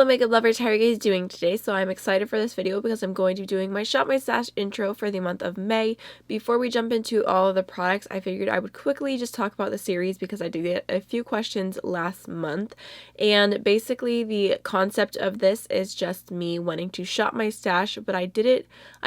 Hello makeup lovers, how are you guys doing today? So I'm excited for this video because I'm going to be doing my Shop My Stash intro for the month of May. Before we jump into all of the products, I figured I would quickly just talk about the series because I did get a few questions last month. And basically the concept of this is just me wanting to shop my stash, but I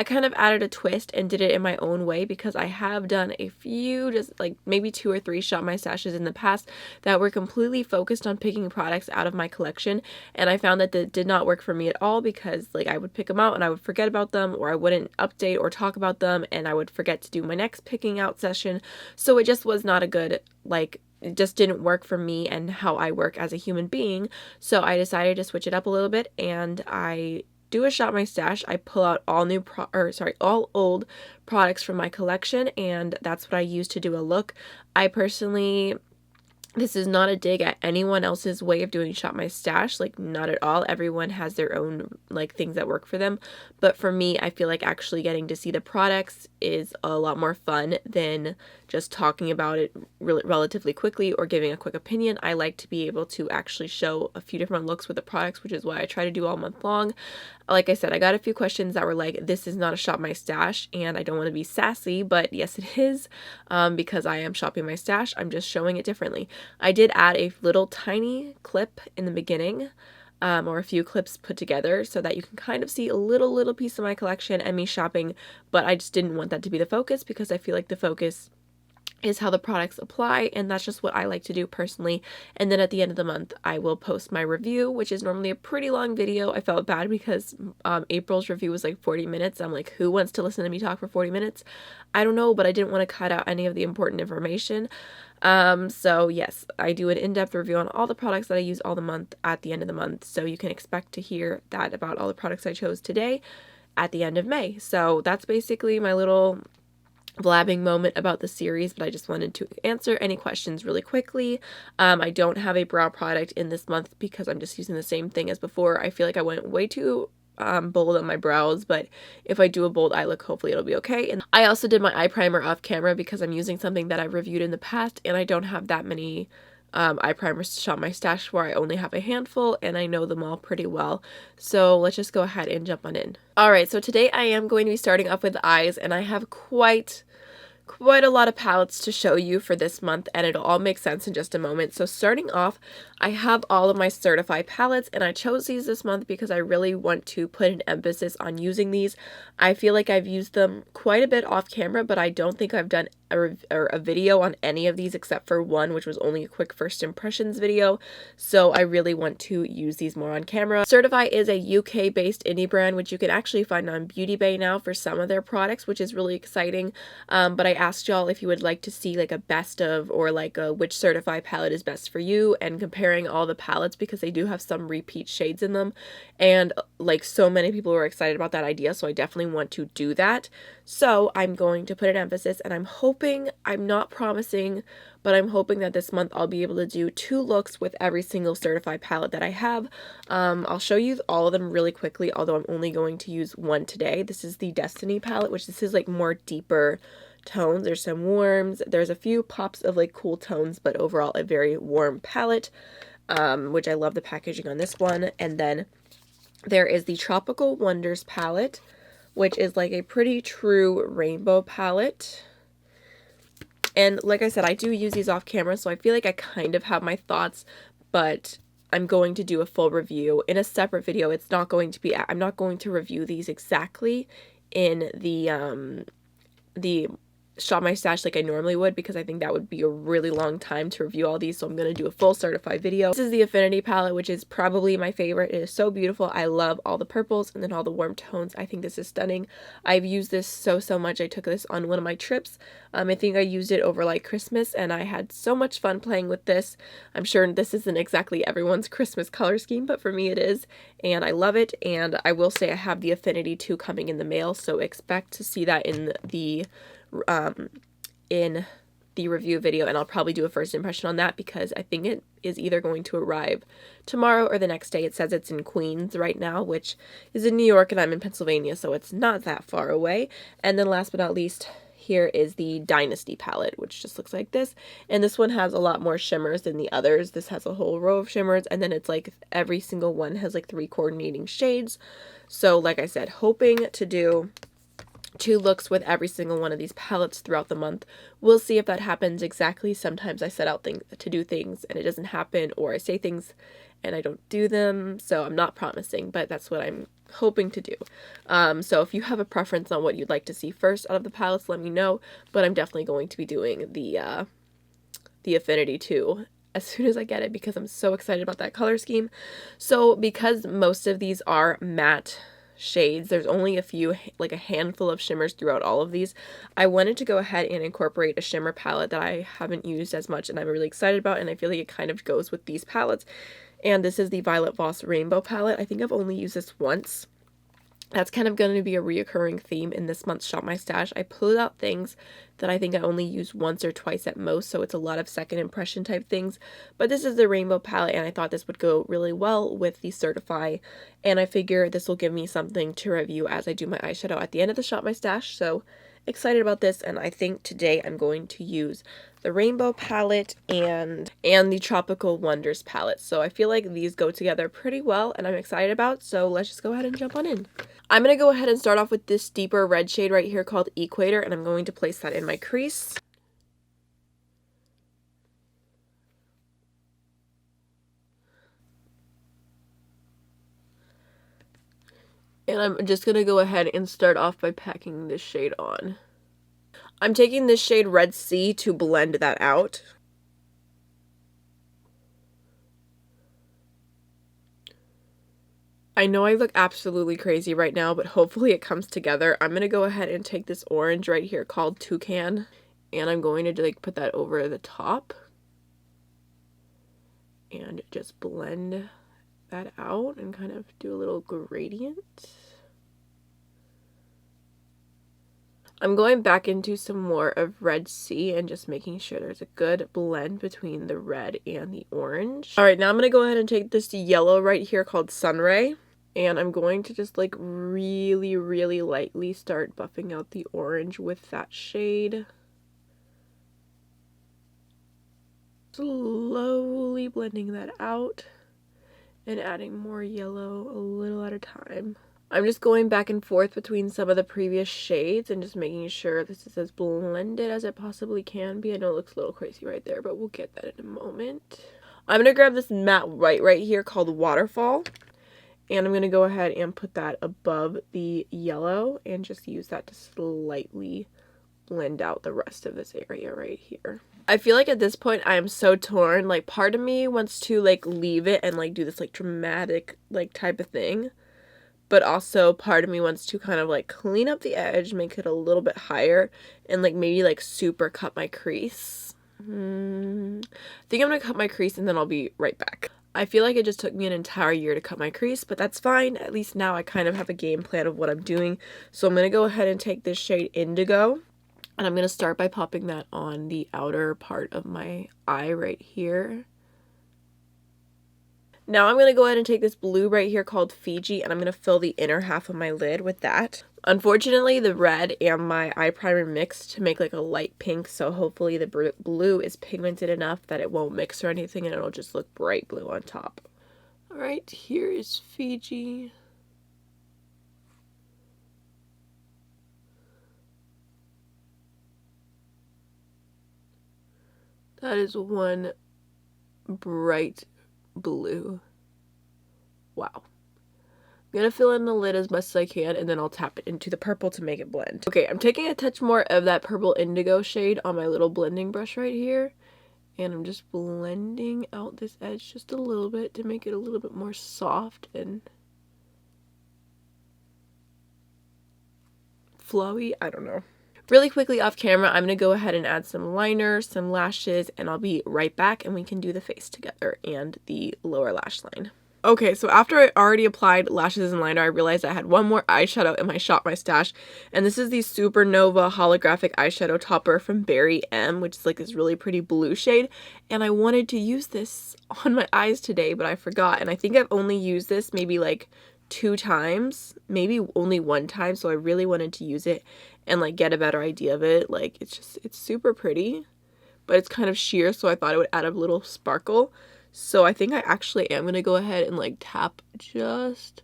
kind of added a twist and did it in my own way because I have done a few, just like maybe 2 or 3 shop my stashes in the past that were completely focused on picking products out of my collection, and I found that did not work for me at all because like I would pick them out and I would forget about them, or I wouldn't update or talk about them and I would forget to do my next picking out session. So it just was not a good, like, it just didn't work for me and how I work as a human being. So I decided to switch it up a little bit and I do a shop my stash. I pull out all old products from my collection, and that's what I use to do a look. This is not a dig at anyone else's way of doing shop my stash, like not at all. Everyone has their own like things that work for them. But for me, I feel like actually getting to see the products is a lot more fun than just talking about it relatively quickly or giving a quick opinion. I like to be able to actually show a few different looks with the products, which is why I try to do all month long. Like I said, I got a few questions that were like, this is not a shop my stash, and I don't want to be sassy, but yes it is, because I am shopping my stash. I'm just showing it differently. I did add a little tiny clip in the beginning, or a few clips put together so that you can kind of see a little piece of my collection and me shopping, but I just didn't want that to be the focus because I feel like the focus is how the products apply, and that's just what I like to do personally. And then at the end of the month I will post my review, which is normally a pretty long video. I felt bad because April's review was like 40 minutes. I'm like, who wants to listen to me talk for 40 minutes? I don't know, but I didn't want to cut out any of the important information. So yes, I do an in-depth review on all the products that I use all the month at the end of the month, so you can expect to hear that about all the products I chose today at the end of May. So that's basically my little blabbing moment about the series, but I just wanted to answer any questions really quickly. I don't have a brow product in this month because I'm just using the same thing as before. I feel like I went way too bold on my brows, but if I do a bold eye look, hopefully it'll be okay. And I also did my eye primer off camera because I'm using something that I've reviewed in the past, and I don't have that many eye primers to shop my stash where I only have a handful and I know them all pretty well. So let's just go ahead and jump on in. Alright, so today I am going to be starting off with eyes, and I have quite a lot of palettes to show you for this month, and it'll all make sense in just a moment. So starting off, I have all of my certified palettes, and I chose these this month because I really want to put an emphasis on using these. I feel like I've used them quite a bit off camera, but I don't think I've done a video on any of these except for one, which was only a quick first impressions video. So I really want to use these more on camera. Certify is a UK based indie brand, which you can actually find on Beauty Bay now for some of their products, which is really exciting. But I asked y'all if you would like to see like a best of, or like a which Certify palette is best for you, and comparing all the palettes because they do have some repeat shades in them, and like so many people were excited about that idea, so I definitely want to do that. So I'm going to put an emphasis, and I'm not promising, but I'm hoping that this month I'll be able to do 2 looks with every single certified palette that I have. I'll show you all of them really quickly, although I'm only going to use one today. This is the Destiny palette, which this is like more deeper tones. There's some warms, there's a few pops of like cool tones, but overall a very warm palette, which I love the packaging on this one. And then there is the Tropical Wonders palette, which is like a pretty true rainbow palette. And like I said, I do use these off camera, so I feel like I kind of have my thoughts, but I'm going to do a full review in a separate video. It's not going to be, I'm not going to review these exactly in the shop my stash like I normally would, because I think that would be a really long time to review all these, so I'm going to do a full certified video. This is the Affinity palette, which is probably my favorite. It is so beautiful. I love all the purples and then all the warm tones. I think this is stunning. I've used this so much. I took this on one of my trips. I think I used it over like Christmas, and I had so much fun playing with this. I'm sure this isn't exactly everyone's Christmas color scheme, but for me it is, and I love it. And I will say I have the Affinity 2 coming in the mail, so expect to see that in the review video, and I'll probably do a first impression on that because I think it is either going to arrive tomorrow or the next day. It says it's in Queens right now, which is in New York, and I'm in Pennsylvania, so it's not that far away. And then last but not least, here is the Dynasty palette, which just looks like this. And this one has a lot more shimmers than the others. This has a whole row of shimmers, and then it's like every single one has like 3 coordinating shades. So like I said, hoping to do 2 looks with every single one of these palettes throughout the month. We'll see if that happens exactly. Sometimes I set out to do things and it doesn't happen, or I say things and I don't do them, so I'm not promising, but that's what I'm hoping to do. So if you have a preference on what you'd like to see first out of the palettes, let me know, but I'm definitely going to be doing the Affinity 2 as soon as I get it, because I'm so excited about that color scheme. So because most of these are matte shades, there's only a few, like a handful of shimmers throughout all of these. I wanted to go ahead and incorporate a shimmer palette that I haven't used as much and I'm really excited about, and I feel like it kind of goes with these palettes. And this is the Violet Voss Rainbow palette. I think I've only used this once. That's kind of going to be a reoccurring theme in this month's Shop My Stash. I pulled out things that I think I only use once or twice at most, so it's a lot of second impression type things. But this is the Rainbow palette, and I thought this would go really well with the Certify, and I figure this will give me something to review as I do my eyeshadow at the end of the Shop My Stash. So excited about this, and I think today I'm going to use the Rainbow palette and the Tropical Wonders palette. So I feel like these go together pretty well, and I'm excited about, so let's just go ahead and jump on in. I'm going to go ahead and start off with this deeper red shade right here called Equator, and I'm going to place that in my crease. And I'm just going to go ahead and start off by packing this shade on. I'm taking this shade Red Sea to blend that out. I know I look absolutely crazy right now, but hopefully it comes together. I'm going to go ahead and take this orange right here called Toucan, and I'm going to like put that over the top and just blend that out and kind of do a little gradient. I'm going back into some more of Red Sea and just making sure there's a good blend between the red and the orange. All right, now I'm going to go ahead and take this yellow right here called Sunray, and I'm going to just like really, really lightly start buffing out the orange with that shade. Slowly blending that out and adding more yellow a little at a time. I'm just going back and forth between some of the previous shades and just making sure this is as blended as it possibly can be. I know it looks a little crazy right there, but we'll get that in a moment. I'm going to grab this matte white right here called Waterfall, and I'm going to go ahead and put that above the yellow and just use that to slightly blend out the rest of this area right here. I feel like at this point I am so torn. Like, part of me wants to like leave it and like do this like dramatic like type of thing, but also part of me wants to kind of like clean up the edge, make it a little bit higher, and like maybe like super cut my crease. I think I'm gonna cut my crease and then I'll be right back. I feel like it just took me an entire year to cut my crease, but that's fine. At least now I kind of have a game plan of what I'm doing. So I'm gonna go ahead and take this shade Indigo, and I'm gonna start by popping that on the outer part of my eye right here. Now I'm going to go ahead and take this blue right here called Fiji, and I'm going to fill the inner half of my lid with that. Unfortunately, the red and my eye primer mixed to make like a light pink, so hopefully the blue is pigmented enough that it won't mix or anything and it'll just look bright blue on top. Alright, here is Fiji. That is one bright blue. Wow. I'm gonna fill in the lid as best as I can, and then I'll tap it into the purple to make it blend. Okay, I'm taking a touch more of that purple indigo shade on my little blending brush right here, and I'm just blending out this edge just a little bit to make it a little bit more soft and flowy. I don't know. Really quickly off camera, I'm going to go ahead and add some liner, some lashes, and I'll be right back and we can do the face together and the lower lash line. Okay, so after I already applied lashes and liner, I realized I had one more eyeshadow in my Shop My Stash, and this is the Supernova Holographic Eyeshadow Topper from Berry M, which is like this really pretty blue shade, and I wanted to use this on my eyes today, but I forgot, and I think I've only used this maybe like 2 times, maybe only 1 time, so I really wanted to use it and like get a better idea of it. Like it's super pretty, but it's kind of sheer, so I thought it would add a little sparkle. So I think I actually am gonna go ahead and like tap just,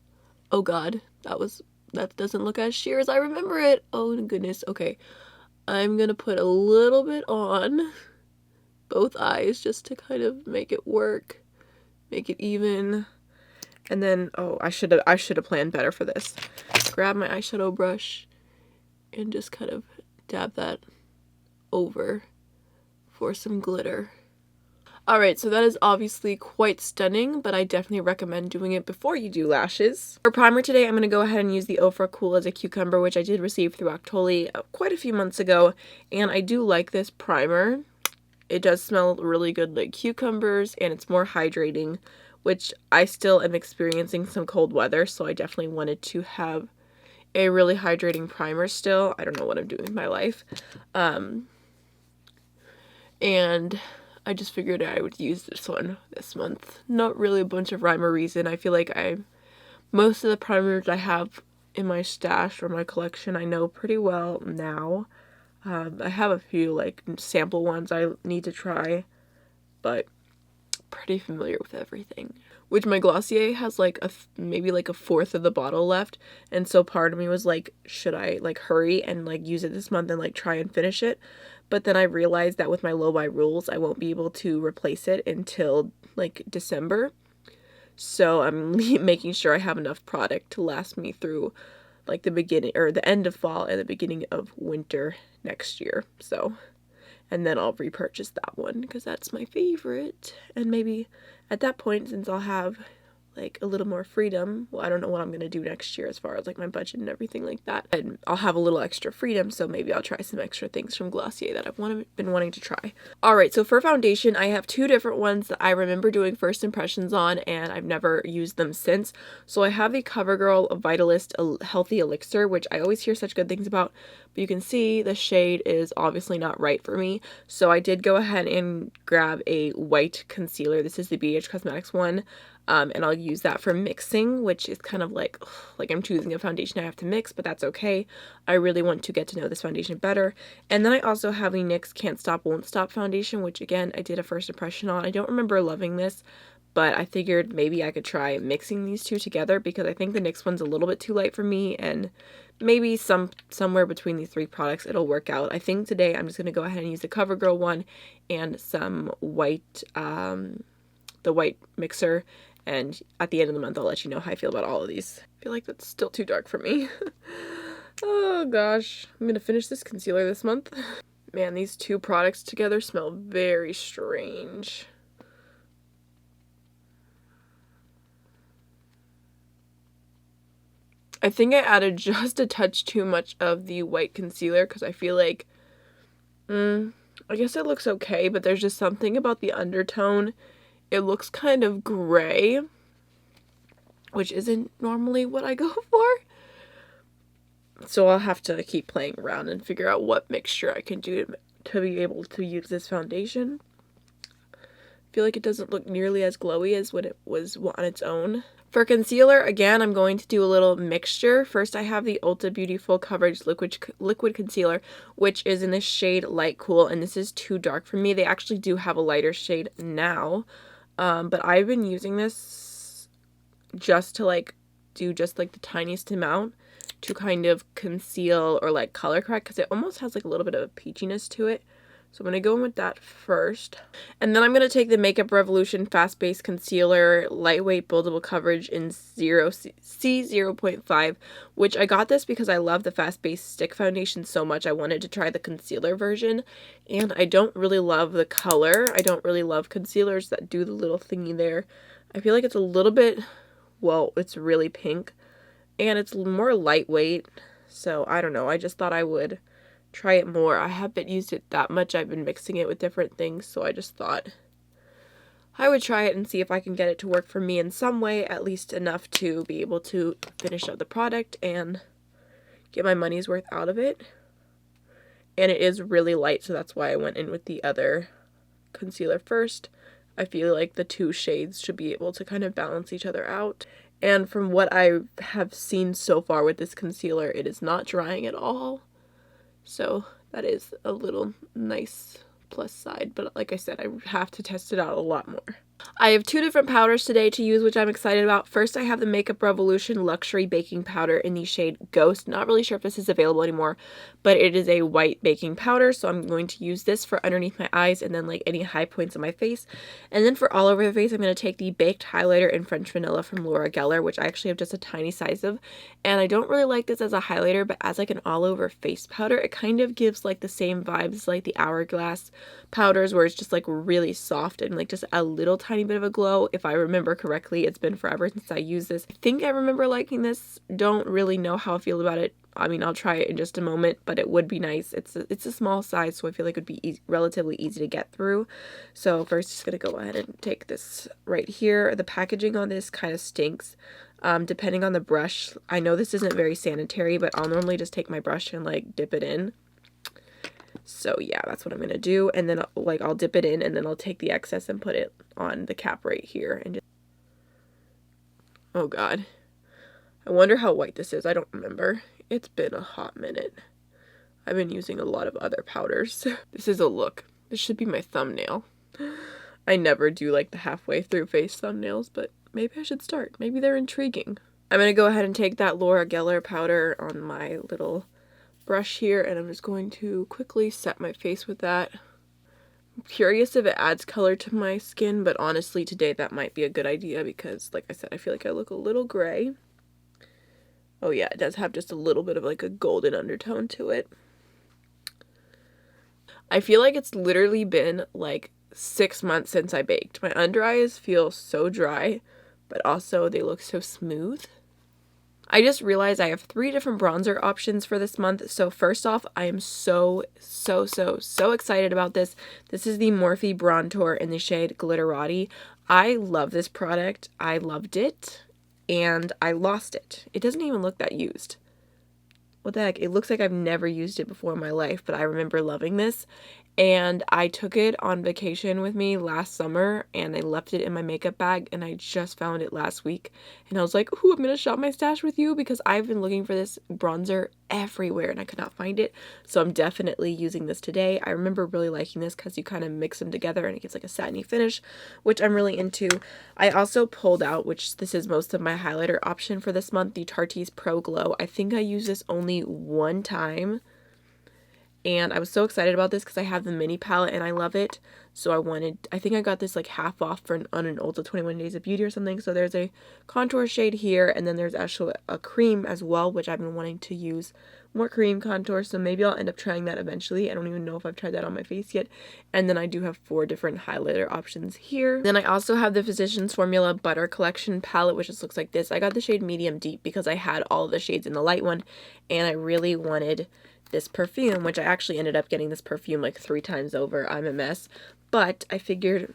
oh god, that doesn't look as sheer as I remember it. Oh goodness. Okay, I'm gonna put a little bit on both eyes just to kind of make it work, make it even. And then, oh, I should have planned better for this. Grab my eyeshadow brush and just kind of dab that over for some glitter. Alright, so that is obviously quite stunning, but I definitely recommend doing it before you do lashes. For primer today, I'm going to go ahead and use the Ofra Cool as a Cucumber, which I did receive through Octoly quite a few months ago, and I do like this primer. It does smell really good like cucumbers, and it's more hydrating, which I still am experiencing some cold weather, so I definitely wanted to have a really hydrating primer still. I don't know what I'm doing with my life. And I just figured I would use this one this month. Not really a bunch of rhyme or reason. I feel like most of the primers I have in my stash or my collection I know pretty well now. I have a few like sample ones I need to try, but pretty familiar with everything. Which my Glossier has like maybe like a fourth of the bottle left, and so part of me was like, should I like hurry and like use it this month and like try and finish it? But then I realized that with my low buy rules I won't be able to replace it until like December, so I'm making sure I have enough product to last me through like the beginning or the end of fall and the beginning of winter next year. So, and then I'll repurchase that one because that's my favorite. And maybe at that point, since I'll have like a little more freedom, well, I don't know what I'm gonna do next year as far as like my budget and everything like that, and I'll have a little extra freedom, so maybe I'll try some extra things from Glossier that I've been wanting to try. Alright, so for foundation, I have 2 different ones that I remember doing first impressions on, and I've never used them since. So I have the Covergirl Vitalist Healthy Elixir, which I always hear such good things about, but you can see the shade is obviously not right for me, so I did go ahead and grab a white concealer. This is the BH Cosmetics one. And I'll use that for mixing, which is kind of like I'm choosing a foundation I have to mix, but that's okay. I really want to get to know this foundation better. And then I also have the NYX Can't Stop Won't Stop foundation, which again, I did a first impression on. I don't remember loving this, but I figured maybe I could try mixing these two together because I think the NYX one's a little bit too light for me, and maybe somewhere between these 3 products it'll work out. I think today I'm just going to go ahead and use the CoverGirl one and some white, the white mixer. And at the end of the month, I'll let you know how I feel about all of these. I feel like that's still too dark for me. Oh gosh. I'm gonna finish this concealer this month. Man, these 2 products together smell very strange. I think I added just a touch too much of the white concealer because I feel like, I guess it looks okay, but there's just something about the undertone. It looks kind of gray, which isn't normally what I go for. So I'll have to keep playing around and figure out what mixture I can do to be able to use this foundation. I feel like it doesn't look nearly as glowy as what it was on its own. For concealer, again, I'm going to do a little mixture. First, I have the Ulta Beauty Full Coverage Liquid Concealer, which is in the shade Light Cool, and this is too dark for me. They actually do have a lighter shade now, but I've been using this just to like do just like the tiniest amount to kind of conceal or like color correct, because it almost has like a little bit of a peachiness to it. So I'm going to go in with that first. And then I'm going to take the Makeup Revolution Fast Base Concealer Lightweight Buildable Coverage in C0.5, which I got this because I love the Fast Base Stick Foundation so much. I wanted to try the concealer version, and I don't really love the color. I don't really love concealers that do the little thingy there. I feel like it's a little bit, well, it's really pink, and it's more lightweight, so I don't know. I just thought I would try it more. I haven't used it that much. I've been mixing it with different things, so I just thought I would try it and see if I can get it to work for me in some way, at least enough to be able to finish up the product and get my money's worth out of it. And it is really light, so that's why I went in with the other concealer first. I feel like the 2 shades should be able to kind of balance each other out. And from what I have seen so far with this concealer, it is not drying at all. So that is a little nice plus side. But like I said, I have to test it out a lot more. I have 2 different powders today to use, which I'm excited about. First, I have the Makeup Revolution Luxury Baking Powder in the shade Ghost. Not really sure if this is available anymore, but it is a white baking powder, so I'm going to use this for underneath my eyes and then like any high points on my face. And then for all over the face, I'm going to take the Baked Highlighter in French Vanilla from Laura Geller, which I actually have just a tiny size of. And I don't really like this as a highlighter, but as like an all over face powder, it kind of gives like the same vibes like the Hourglass powders, where it's just like really soft and like just a little tiny bit of a glow. If I remember correctly, it's been forever since I used this. I think I remember liking this. Don't really know how I feel about it. I mean, I'll try it in just a moment, but it would be nice. It's a small size, so I feel like it would be relatively easy to get through. So first, just gonna go ahead and take this right here. The packaging on this kind of stinks. Depending on the brush, I know this isn't very sanitary, but I'll normally just take my brush and like dip it in. So yeah, that's what I'm gonna do, and then like I'll dip it in, and then I'll take the excess and put it on the cap right here. And just... oh god, I wonder how white this is. I don't remember. It's been a hot minute. I've been using a lot of other powders. This is a look. This should be my thumbnail. I never do like the halfway through face thumbnails, but maybe I should start. Maybe they're intriguing. I'm gonna go ahead and take that Laura Geller powder on my little brush here, and I'm just going to quickly set my face with that. I'm curious if it adds color to my skin, but honestly today that might be a good idea because like I said, I feel like I look a little gray. Oh yeah, it does have just a little bit of like a golden undertone to it. I feel like it's literally been like 6 months since I baked. My under eyes feel so dry, but also they look so smooth. I just realized I have 3 different bronzer options for this month. So first off, I am so excited about this. This is the Morphe Bronzer in the shade Glitterati. I love this product. I loved it, and I lost it. It doesn't even look that used. What the heck? It looks like I've never used it before in my life, but I remember loving this. And I took it on vacation with me last summer, and I left it in my makeup bag, and I just found it last week. And I was like, ooh, I'm gonna shop my stash with you, because I've been looking for this bronzer everywhere and I could not find it. So I'm definitely using this today. I remember really liking this because you kind of mix them together and it gives like a satiny finish, which I'm really into. I also pulled out, which this is most of my highlighter option for this month, the Tarte's Pro Glow. I think I used this only one time, and I was so excited about this because I have the mini palette and I love it. So I think I got this like half off on an Ulta 21 Days of Beauty or something. So there's a contour shade here, and then there's actually a cream as well, which I've been wanting to use more cream contour. So maybe I'll end up trying that eventually. I don't even know if I've tried that on my face yet. And then I do have 4 different highlighter options here. Then I also have the Physicians Formula Butter Collection palette, which just looks like this. I got the shade Medium Deep because I had all of the shades in the light one, and I really wanted this perfume, which I actually ended up getting this perfume like 3 times over. I'm a mess. But I figured,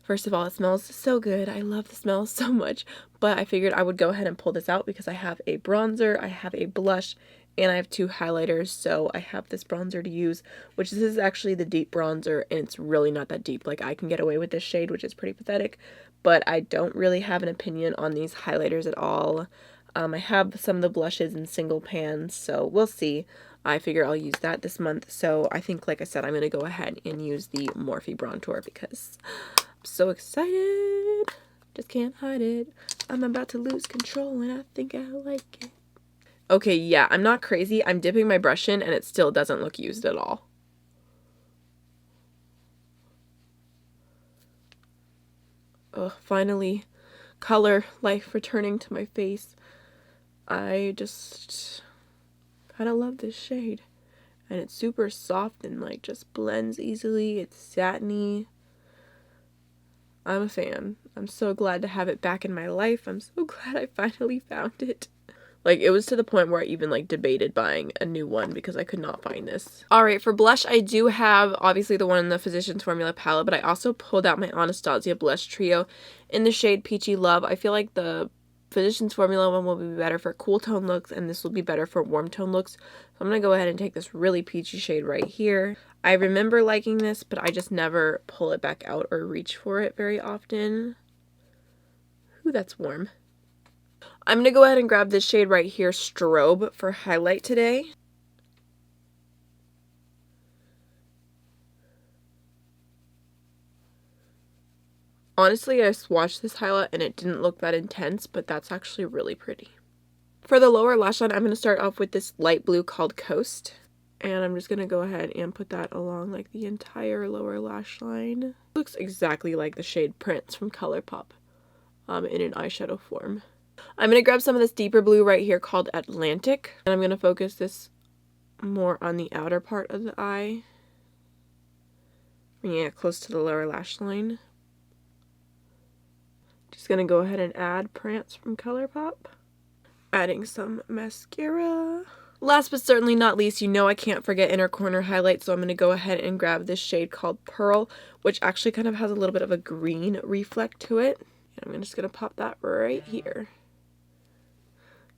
first of all, it smells so good. I love the smell so much. But I figured I would go ahead and pull this out because I have a bronzer, I have a blush, and I have 2 highlighters. So I have this bronzer to use, which this is actually the deep bronzer, and it's really not that deep. Like, I can get away with this shade, which is pretty pathetic. But I don't really have an opinion on these highlighters at all. I have some of the blushes in single pans, so we'll see. I figure I'll use that this month. So I think, like I said, I'm going to go ahead and use the Morphe Bronzer because I'm so excited. Just can't hide it. I'm about to lose control and I think I like it. Okay, yeah, I'm not crazy. I'm dipping my brush in and it still doesn't look used at all. Ugh, finally, color, life returning to my face. I just kind of love this shade, and it's super soft and like just blends easily. It's satiny. I'm a fan. I'm so glad to have it back in my life. I'm so glad I finally found it. Like, it was to the point where I even like debated buying a new one because I could not find this. Alright, for blush, I do have obviously the one in the Physicians Formula palette, but I also pulled out my Anastasia blush trio in the shade Peachy Love. I feel like the Physicians Formula one will be better for cool tone looks, and this will be better for warm tone looks. So I'm going to go ahead and take this really peachy shade right here. I remember liking this, but I just never pull it back out or reach for it very often. Ooh, that's warm. I'm going to go ahead and grab this shade right here, Strobe, for highlight today. Honestly, I swatched this highlight and it didn't look that intense, but that's actually really pretty. For the lower lash line, I'm going to start off with this light blue called Coast. And I'm just going to go ahead and put that along like the entire lower lash line. It looks exactly like the shade Prince from ColourPop in an eyeshadow form. I'm going to grab some of this deeper blue right here called Atlantic. And I'm going to focus this more on the outer part of the eye. Bringing it close to the lower lash line. Just going to go ahead and add Prance from ColourPop. Adding some mascara. Last but certainly not least, you know I can't forget inner corner highlight, so I'm going to go ahead and grab this shade called Pearl, which actually kind of has a little bit of a green reflect to it. And I'm just going to pop that right here.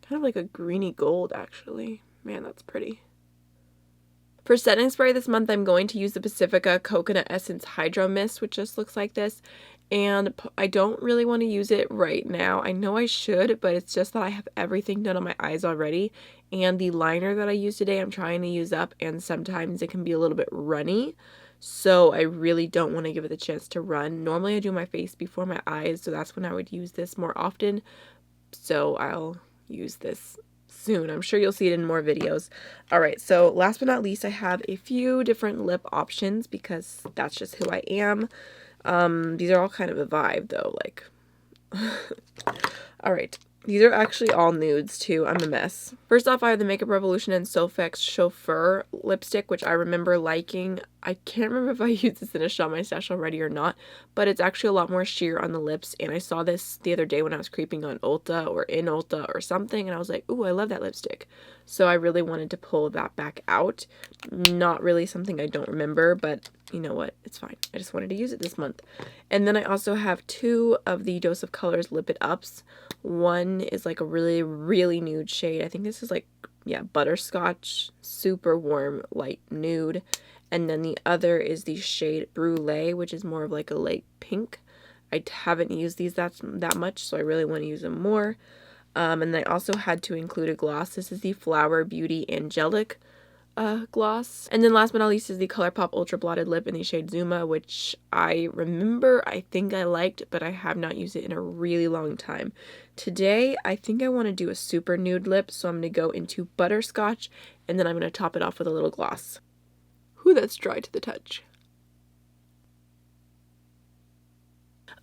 Kind of like a greeny gold, actually. Man, that's pretty. For setting spray this month, I'm going to use the Pacifica Coconut Essence Hydro Mist, which just looks like this. And I don't really want to use it right now. I know I should, but it's just that I have everything done on my eyes already. And the liner that I use today, I'm trying to use up, and sometimes it can be a little bit runny. So I really don't want to give it the chance to run. Normally I do my face before my eyes, so that's when I would use this more often. So I'll use this soon. I'm sure you'll see it in more videos. Alright, so last but not least, I have a few different lip options because that's just who I am. These are all kind of a vibe though, like. Alright, these are actually all nudes too. I'm a mess. First off, I have the Makeup Revolution and Sofx Chauffeur lipstick, which I remember liking. I can't remember if I used this in a Shop My Stash already or not, but it's actually a lot more sheer on the lips, and I saw this the other day when I was creeping on Ulta or in Ulta or something, and I was like, ooh, I love that lipstick. So I really wanted to pull that back out. Not really something I don't remember, but you know what? It's fine. I just wanted to use it this month. And then I also have two of the Dose of Colors Lip It Ups. One is like a really, really nude shade. I think this is like, yeah, butterscotch, super warm, light nude. And then the other is the shade Brulee, which is more of like a light pink. I haven't used these that much, so I really want to use them more. And I also had to include a gloss. This is the Flower Beauty Angelic gloss. And then last but not least is the ColourPop Ultra Blotted Lip in the shade Zuma, which I remember I think I liked, but I have not used it in a really long time. Today, I think I want to do a super nude lip, so I'm going to go into Butterscotch, and then I'm going to top it off with a little gloss. Ooh, that's dry to the touch.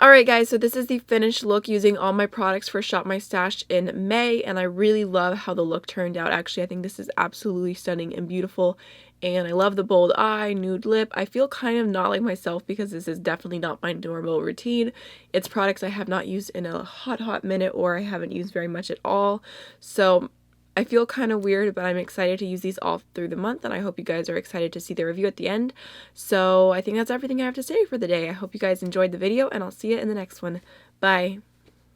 Alright guys, so this is the finished look using all my products for Shop My Stash in May, and I really love how the look turned out. Actually, I think this is absolutely stunning and beautiful, and I love the bold eye, nude lip. I feel kind of not like myself because this is definitely not my normal routine. It's products I have not used in a hot minute, or I haven't used very much at all, so I feel kind of weird, but I'm excited to use these all through the month, and I hope you guys are excited to see the review at the end. So I think that's everything I have to say for the day. I hope you guys enjoyed the video, and I'll see you in the next one. Bye!